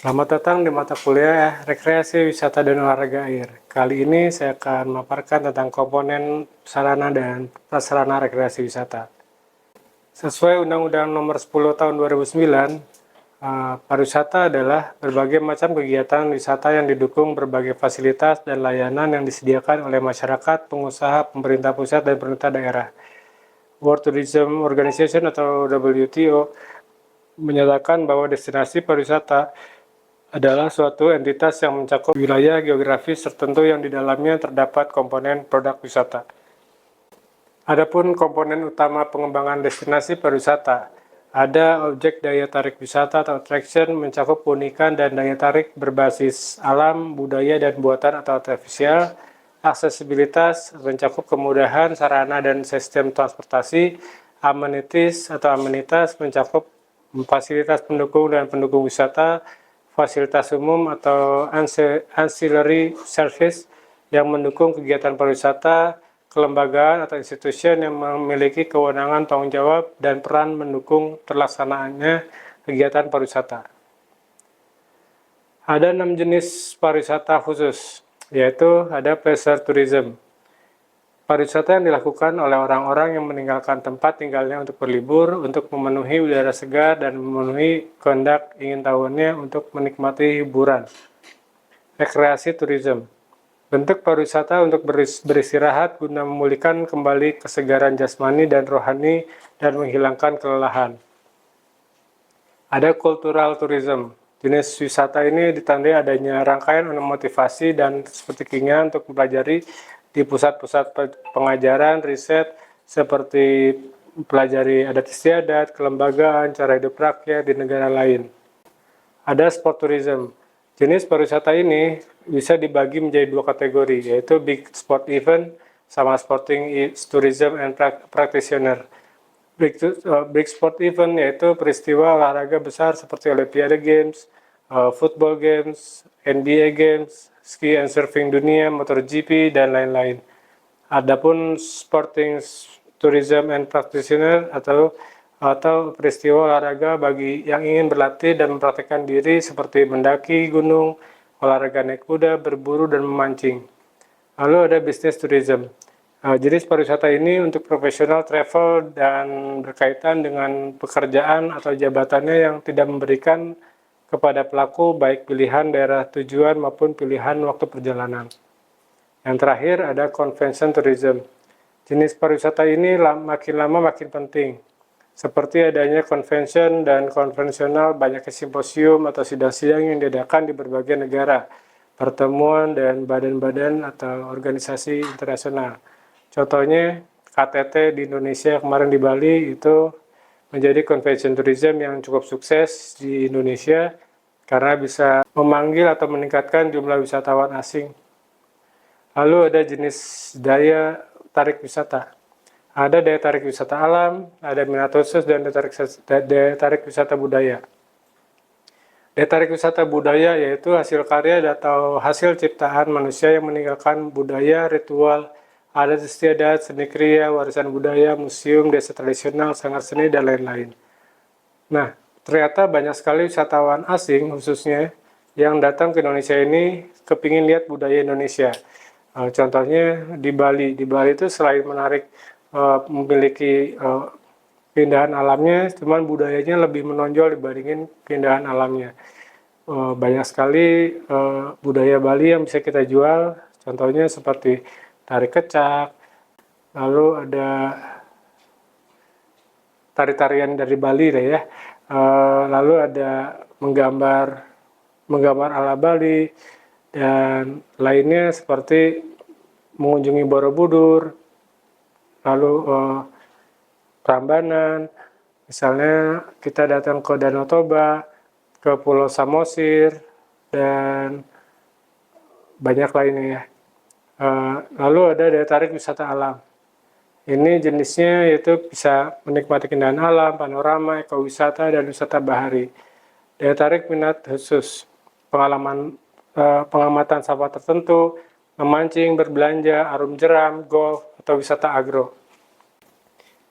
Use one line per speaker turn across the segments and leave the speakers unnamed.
Selamat datang di mata kuliah Rekreasi, Wisata, dan Olahraga Air. Kali ini saya akan memaparkan tentang komponen sarana dan prasarana rekreasi wisata. Sesuai Undang-Undang Nomor 10 Tahun 2009, pariwisata adalah berbagai macam kegiatan wisata yang didukung berbagai fasilitas dan layanan yang disediakan oleh masyarakat, pengusaha, pemerintah pusat, dan pemerintah daerah. World Tourism Organization atau WTO menyatakan bahwa destinasi pariwisata adalah suatu entitas yang mencakup wilayah geografis tertentu yang di dalamnya terdapat komponen produk wisata. Adapun komponen utama pengembangan destinasi pariwisata, ada objek daya tarik wisata atau attraction mencakup keunikan dan daya tarik berbasis alam, budaya, dan buatan atau artifisial. Aksesibilitas mencakup kemudahan sarana dan sistem transportasi. Amenities atau amenitas mencakup fasilitas pendukung dan pendukung wisata. Fasilitas umum atau ancillary service yang mendukung kegiatan pariwisata. Kelembagaan atau institusi yang memiliki kewenangan, tanggung jawab, dan peran mendukung terlaksanaannya kegiatan pariwisata. Ada 6 jenis pariwisata khusus, yaitu ada pleasure tourism. Pariwisata yang dilakukan oleh orang-orang yang meninggalkan tempat tinggalnya untuk berlibur, untuk memenuhi udara segar, dan memenuhi kehendak ingin tahunya untuk menikmati hiburan. Rekreasi tourism. Bentuk pariwisata untuk beristirahat guna memulihkan kembali kesegaran jasmani dan rohani dan menghilangkan kelelahan. Ada cultural tourism. Jenis wisata ini ditandai adanya rangkaian motivasi dan seperti keinginan untuk mempelajari di pusat-pusat pengajaran, riset, seperti mempelajari adat istiadat, kelembagaan, cara hidup rakyat di negara lain. Ada sport tourism. Jenis pariwisata ini bisa dibagi menjadi 2 kategori, yaitu big sport event sama sporting tourism and practitioner. Big sport event yaitu peristiwa olahraga besar seperti Olimpiade Games, Football Games, NBA Games, Ski and Surfing Dunia, MotoGP, dan lain-lain. Adapun sporting tourism and practitioner atau peristiwa olahraga bagi yang ingin berlatih dan mempraktikkan diri seperti mendaki gunung, olahraga naik kuda, berburu, dan memancing. Lalu ada business tourism. Jenis pariwisata ini untuk profesional travel dan berkaitan dengan pekerjaan atau jabatannya yang tidak memberikan kepada pelaku baik pilihan daerah tujuan maupun pilihan waktu perjalanan. Yang terakhir ada convention tourism. Jenis pariwisata ini makin lama makin penting, seperti adanya convention dan konvensional, banyaknya simposium atau sidang-sidang yang diadakan di berbagai negara, pertemuan dan badan-badan atau organisasi internasional. Contohnya KTT di Indonesia kemarin di Bali itu menjadi convention tourism yang cukup sukses di Indonesia karena bisa memanggil atau meningkatkan jumlah wisatawan asing. Lalu ada jenis daya tarik wisata. Ada daya tarik wisata alam, ada minat khusus, dan daya tarik wisata budaya. Daya tarik wisata budaya yaitu hasil karya atau hasil ciptaan manusia yang meninggalkan budaya, ritual, adat istiadat, seni kriya, warisan budaya, museum, desa tradisional, sanggar seni, dan lain-lain. Nah, ternyata banyak sekali wisatawan asing khususnya yang datang ke Indonesia ini kepingin lihat budaya Indonesia. Contohnya di Bali. Di Bali itu selain menarik memiliki keindahan alamnya, cuman budayanya lebih menonjol dibandingin keindahan alamnya. Banyak sekali budaya Bali yang bisa kita jual, contohnya seperti tari kecak, lalu ada tari-tarian dari Bali ya, lalu ada menggambar ala Bali, dan lainnya seperti mengunjungi Borobudur, lalu Prambanan, misalnya kita datang ke Danau Toba, ke Pulau Samosir, dan banyak lainnya ya. Lalu ada daya tarik wisata alam. Ini jenisnya yaitu bisa menikmati keindahan alam, panorama, ekowisata, dan wisata bahari. Daya tarik minat khusus, pengamatan satwa tertentu, memancing, berbelanja, arum jeram, golf, atau wisata agro.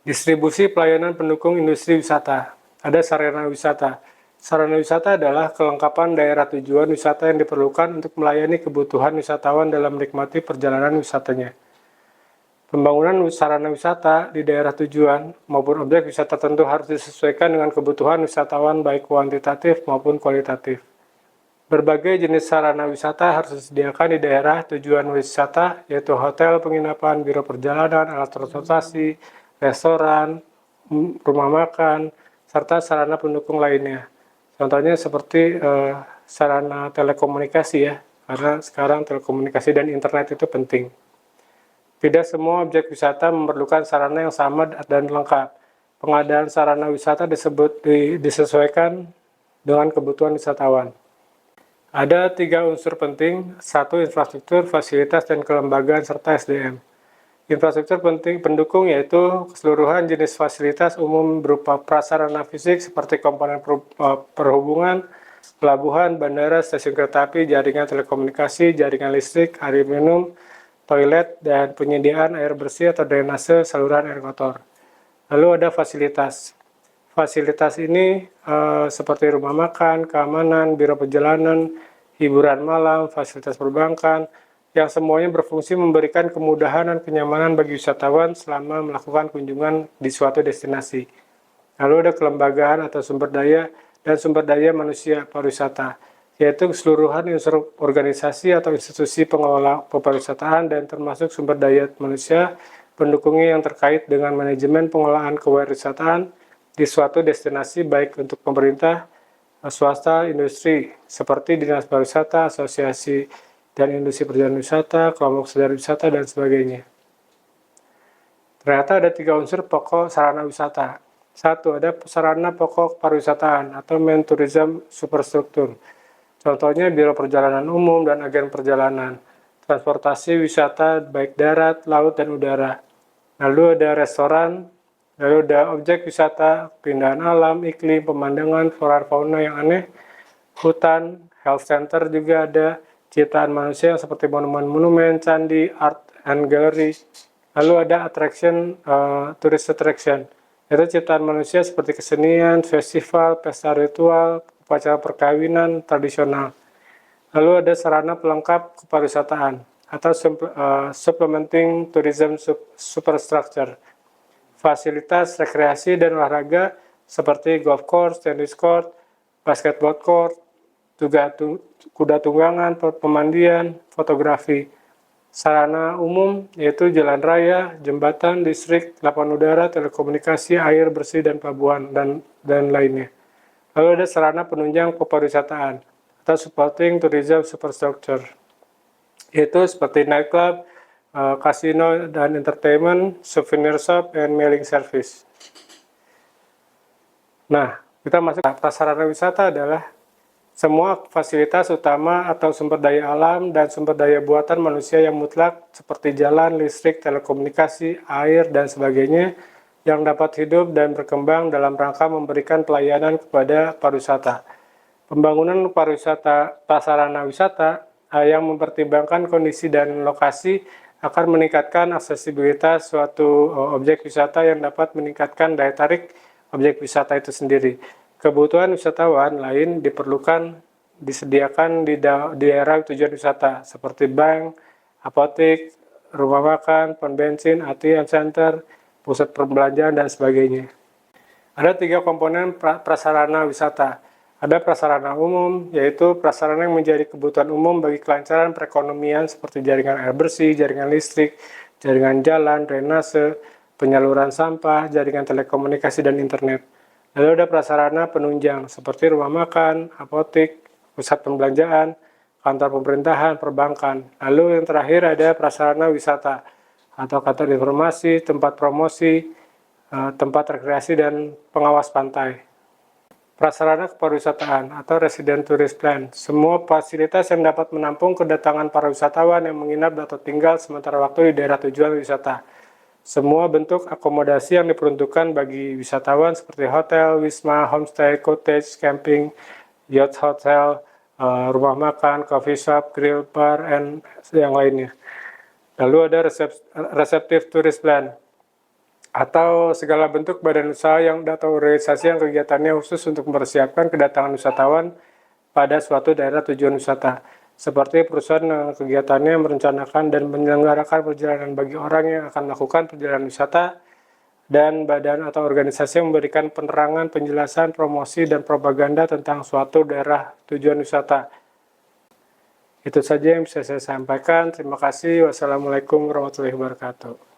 Distribusi pelayanan pendukung industri wisata. Ada sarana wisata. Sarana wisata adalah kelengkapan daerah tujuan wisata yang diperlukan untuk melayani kebutuhan wisatawan dalam menikmati perjalanan wisatanya. Pembangunan sarana wisata di daerah tujuan maupun objek wisata tertentu harus disesuaikan dengan kebutuhan wisatawan baik kuantitatif maupun kualitatif. Berbagai jenis sarana wisata harus disediakan di daerah tujuan wisata, yaitu hotel, penginapan, biro perjalanan, alat transportasi, restoran, rumah makan, serta sarana pendukung lainnya. Contohnya seperti sarana telekomunikasi ya, karena sekarang telekomunikasi dan internet itu penting. Tidak semua objek wisata memerlukan sarana yang sama dan lengkap. Pengadaan sarana wisata disesuaikan dengan kebutuhan wisatawan. Ada 3 unsur penting, 1. Infrastruktur, fasilitas, dan kelembagaan, serta SDM. Infrastruktur penting pendukung yaitu keseluruhan jenis fasilitas umum berupa prasarana fisik seperti komponen perhubungan, pelabuhan, bandara, stasiun kereta api, jaringan telekomunikasi, jaringan listrik, air minum, toilet, dan penyediaan air bersih atau drainase saluran air kotor. Lalu ada fasilitas. Fasilitas ini seperti rumah makan, keamanan, biro perjalanan, hiburan malam, fasilitas perbankan, yang semuanya berfungsi memberikan kemudahan dan kenyamanan bagi wisatawan selama melakukan kunjungan di suatu destinasi. Lalu ada kelembagaan atau sumber daya dan sumber daya manusia pariwisata, yaitu keseluruhan unsur organisasi atau institusi pengelola pariwisataan dan termasuk sumber daya manusia pendukungnya yang terkait dengan manajemen pengelolaan kewirausahaan di suatu destinasi baik untuk pemerintah, swasta, industri seperti dinas pariwisata, asosiasi dan industri perjalanan wisata, kelompok sadar wisata, dan sebagainya. Ternyata ada 3 unsur pokok sarana wisata. 1. Ada sarana pokok pariwisataan atau main tourism superstruktur. Contohnya biro perjalanan umum dan agen perjalanan, transportasi wisata baik darat, laut, dan udara. Lalu ada restoran, lalu ada objek wisata, keindahan alam, iklim, pemandangan, flora fauna yang aneh, hutan, health center juga ada, ciptaan manusia yang seperti monumen-monumen, candi, art and gallery. Lalu ada attraction, tourist attraction, yaitu ciptaan manusia seperti kesenian, festival, pesta ritual, upacara perkawinan tradisional. Lalu ada sarana pelengkap kepariwisataan atau supplementing tourism superstructure. Fasilitas rekreasi dan olahraga seperti golf course, tennis court, basketball court, kuda tunggangan, pemandian, fotografi. Sarana umum yaitu jalan raya, jembatan, listrik, lapangan udara, telekomunikasi, air bersih, dan pelabuhan, dan lainnya. Lalu ada sarana penunjang kepariwisataan atau supporting tourism superstructure, yaitu seperti nightclub, kasino dan entertainment, souvenir shop, and mailing service. Nah, kita masuk ke prasarana wisata adalah semua fasilitas utama atau sumber daya alam dan sumber daya buatan manusia yang mutlak seperti jalan, listrik, telekomunikasi, air, dan sebagainya yang dapat hidup dan berkembang dalam rangka memberikan pelayanan kepada pariwisata. Pembangunan prasarana wisata yang mempertimbangkan kondisi dan lokasi akan meningkatkan aksesibilitas suatu objek wisata yang dapat meningkatkan daya tarik objek wisata itu sendiri. Kebutuhan wisatawan lain disediakan di daerah tujuan wisata seperti bank, apotek, rumah makan, pom bensin, ATM center, pusat perbelanjaan, dan sebagainya. Ada 3 komponen prasarana wisata. Ada prasarana umum, yaitu prasarana yang menjadi kebutuhan umum bagi kelancaran perekonomian seperti jaringan air bersih, jaringan listrik, jaringan jalan, drainase, penyaluran sampah, jaringan telekomunikasi, dan internet. Lalu ada prasarana penunjang seperti rumah makan, apotek, pusat perbelanjaan, kantor pemerintahan, perbankan. Lalu yang terakhir ada prasarana wisata atau kantor informasi, tempat promosi, tempat rekreasi, dan pengawas pantai. Prasarana kepariwisataan atau resident tourist plan, semua fasilitas yang dapat menampung kedatangan para wisatawan yang menginap atau tinggal sementara waktu di daerah tujuan wisata. Semua bentuk akomodasi yang diperuntukkan bagi wisatawan seperti hotel, wisma, homestay, cottage, camping, yacht hotel, rumah makan, coffee shop, grill, bar, and yang lainnya. Lalu ada receptive tourist plan. atau segala bentuk badan usaha atau organisasi yang kegiatannya khusus untuk mempersiapkan kedatangan wisatawan pada suatu daerah tujuan wisata, seperti perusahaan yang kegiatannya merencanakan dan menyelenggarakan perjalanan bagi orang yang akan melakukan perjalanan wisata, dan badan atau organisasi yang memberikan penerangan, penjelasan, promosi, dan propaganda tentang suatu daerah tujuan wisata. Itu saja yang bisa saya sampaikan. Terima kasih. Wassalamualaikum warahmatullahi wabarakatuh.